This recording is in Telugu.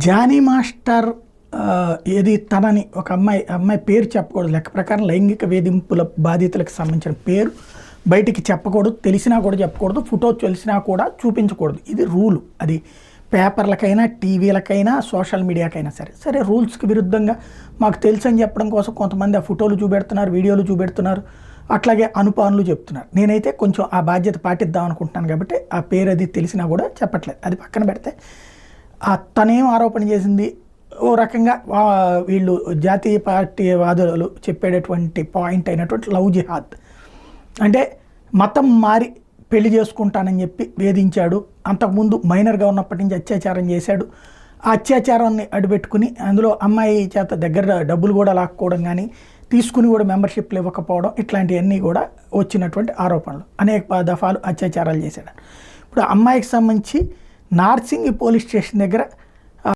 జానీ మాస్టర్ ఏది తనని ఒక అమ్మాయి పేరు చెప్పకూడదు, లెక్క ప్రకారం లైంగిక వేధింపుల బాధితులకు సంబంధించిన పేరు బయటికి చెప్పకూడదు, తెలిసినా కూడా చెప్పకూడదు, ఫోటో తెలిసినా కూడా చూపించకూడదు. ఇది రూలు. అది పేపర్లకైనా టీవీలకైనా సోషల్ మీడియాకైనా సరే. సరే, రూల్స్కి విరుద్ధంగా మాకు తెలుసు అని చెప్పడం కోసం కొంతమంది ఆ ఫోటోలు చూపెడుతున్నారు, వీడియోలు చూపెడుతున్నారు, అట్లాగే అనుపానులు చెప్తున్నారు. నేనైతే కొంచెం ఆ బాధ్యత పాటిద్దాం అనుకుంటున్నాను కాబట్టి ఆ పేరు అది తెలిసినా కూడా చెప్పట్లేదు. అది పక్కన పెడితే తనేం ఆరోపణ చేసింది, ఓ రకంగా వీళ్ళు జాతీయ పార్టీ వాదులు చెప్పేటటువంటి పాయింట్ అయినటువంటి లవ్ జిహాద్ అంటే మతం మారి పెళ్లి చేసుకుంటానని చెప్పి వేధించాడు, అంతకుముందు మైనర్గా ఉన్నప్పటి నుంచి అత్యాచారం చేశాడు, ఆ అత్యాచారాన్ని అడ్డుపెట్టుకుని అందులో అమ్మాయి చేత దగ్గర డబ్బులు కూడా లాక్కోవడం కానీ తీసుకుని కూడా మెంబర్షిప్లు ఇవ్వకపోవడం, ఇట్లాంటివన్నీ కూడా వచ్చినటువంటి ఆరోపణలు. అనేక దఫాలు అత్యాచారాలు చేశాడు. ఇప్పుడు అమ్మాయికి సంబంధించి నార్సింగి పోలీస్ స్టేషన్ దగ్గర